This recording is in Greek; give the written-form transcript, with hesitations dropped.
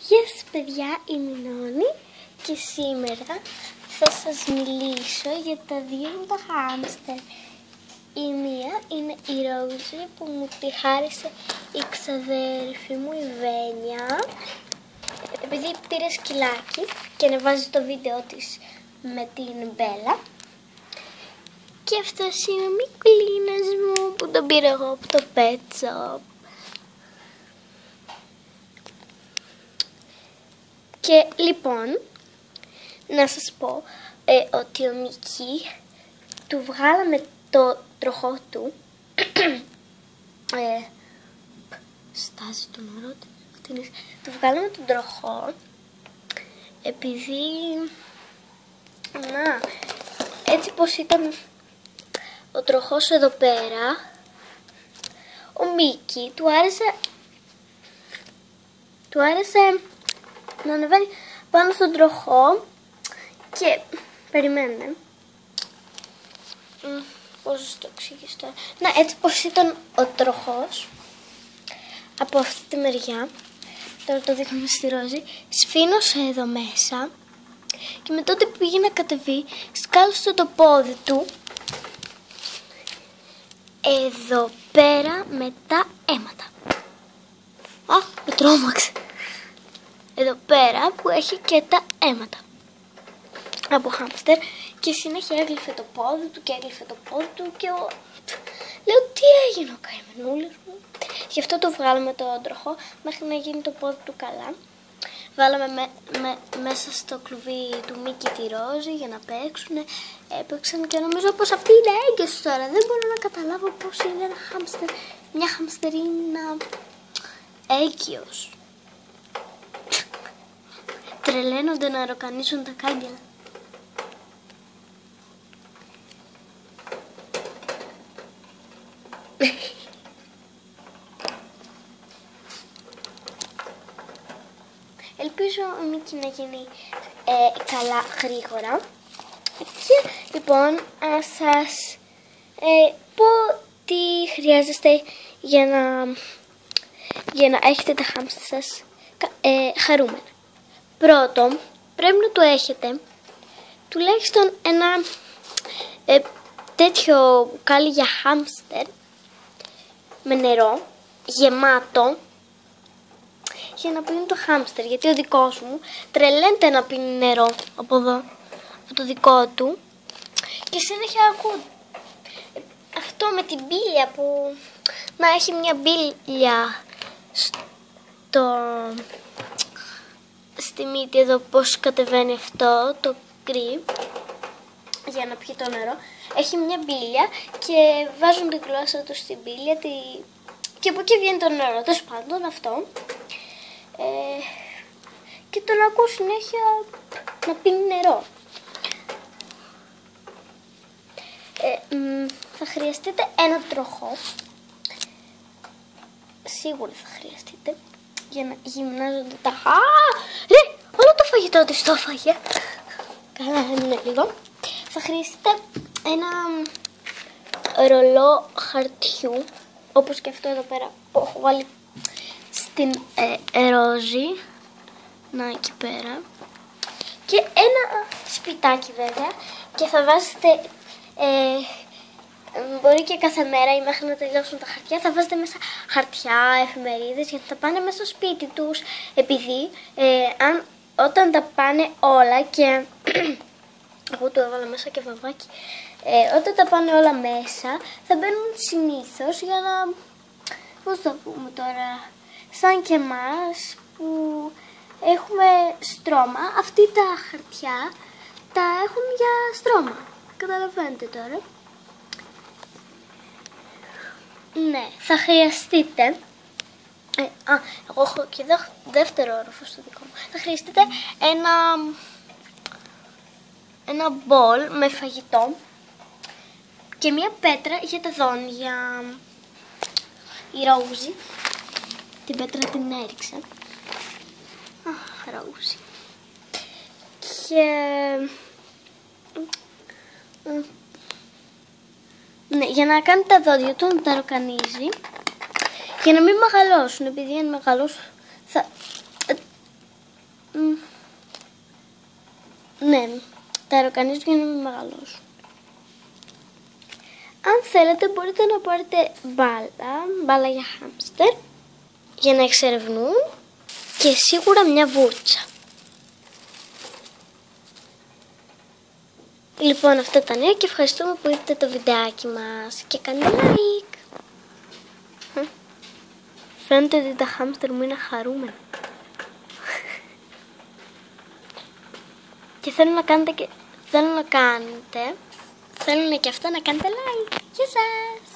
Γεια σας παιδιά, είμαι η Νόνη και σήμερα θα σας μιλήσω για τα δύο μου τα χάμστερ. Η μία είναι η Ρόζη που μου τη χάρισε η ξαδέρφη μου η Βένια, επειδή πήρε σκυλάκι και ανεβάζει το βίντεο της με την Μπέλα. Και αυτός είναι ο Μικουλίνας μου που τον πήρα εγώ από το Pet Shop. Και λοιπόν, να σας πω ότι ο Μίκη του βγάλαμε το τροχό του. Στάζει το νερό του βγάλαμε τον τροχό επειδή έτσι πως ήταν ο τροχός εδώ πέρα, ο Μίκη του άρεσε να ανεβαίνει πάνω στον τροχό και περιμένετε. Πώς το εξηγήσω τώρα. Έτσι πως ήταν ο τροχός από αυτή τη μεριά. Τώρα το δείχνουμε στη Ρόζη. Σφήνωσε εδώ μέσα και με τότε που πήγε να κατεβεί σκάλωσε το πόδι του εδώ πέρα με τα αίματα. Με τρόμαξε. Εδώ πέρα που έχει και τα αίματα από χάμστερ και συνέχεια έγλυφε το πόδι του και έγλυφε το πόδι του και λέω τι έγινε ο καημενούλης μου. Γι' αυτό το βγάλαμε το τροχό μέχρι να γίνει το πόδι του καλά. Βάλαμε μέσα στο κλουβί του Μίκη τη Ρόζη για να παίξουν. Έπαιξαν και νομίζω πως αυτή είναι έγκυος τώρα. Δεν μπορώ να καταλάβω πως είναι ένα χάμστερ, μια χαμστερίνα έγκυος. Τρελαίνονται να ροκανίσουν τα κάγκελα. Ελπίζω ο Μίκη να γίνει καλά γρήγορα. Και λοιπόν σας πω τι χρειάζεστε για να έχετε τα χάμστερ σας χαρούμενα. Πρώτον, πρέπει να το έχετε τουλάχιστον ένα τέτοιο μπουκάλι για χάμστερ με νερό γεμάτο για να πίνει το χάμστερ, γιατί ο δικός μου τρελαίνεται να πίνει νερό από εδώ, από το δικό του και συνέχεια ακούω αυτό με την μπίλια που να έχει μια μπίλια στη μύτη εδώ, πως κατεβαίνει αυτό το κρύβ για να πιει το νερό. Έχει μια μπίλια και βάζουν τη γλώσσα του στην μπίλια και από εκεί βγαίνει το νερό. Τέλος πάντων αυτό. Και τον ακούω συνέχεια να πίνει νερό. Θα χρειαστείτε ένα τροχό. Σίγουρα θα χρειαστείτε για να γυμνάζονται τα... Ρε! Όλο το φαγητό της το έφαγε. Καλά, έμεινε λίγο. Θα χρειαστείτε ένα ρολό χαρτιού, όπως και αυτό εδώ πέρα που έχω βάλει στην Ρόζη. Να, εκεί πέρα. Και ένα σπιτάκι βέβαια. Και θα βάζετε... μπορεί και κάθε μέρα ή μέχρι να τελειώσουν τα χαρτιά θα βάζετε μέσα χαρτιά, εφημερίδες για να τα πάνε μέσα στο σπίτι τους, επειδή όταν τα πάνε όλα και εγώ του έβαλα μέσα και βαμβάκι, όταν τα πάνε όλα μέσα θα μπαίνουν συνήθως για να, πώς το πούμε τώρα, σαν και εμάς που έχουμε στρώμα, αυτοί τα χαρτιά τα έχουν για στρώμα, καταλαβαίνετε τώρα. Ναι, θα χρειαστείτε, εγώ έχω και δεύτερο όροφο στο δικό μου, θα χρειαστείτε ένα μπολ με φαγητό και μια πέτρα για τα δόντια. Η Ρόζη την πέτρα την έριξε. Ρόζη. Και... ναι, για να κάνει τα δόντια του να τα ροκανίζει, για να μην μεγαλώσουν, επειδή αν μεγαλώσουν θα Ναι, τα αεροκανείς γίνουν να μεγαλώσουν. Αν θέλετε μπορείτε να πάρετε μπάλα για χάμστερ για να εξερευνούν και σίγουρα μια βούρτσα. Λοιπόν, αυτό ήταν και ευχαριστούμε που είδατε το βιντεάκι μας και κάντε like. Φαίνεται ότι τα χάμστερ μου είναι χαρούμενα. Και θέλουν και αυτά να κάνετε like. Γεια σας!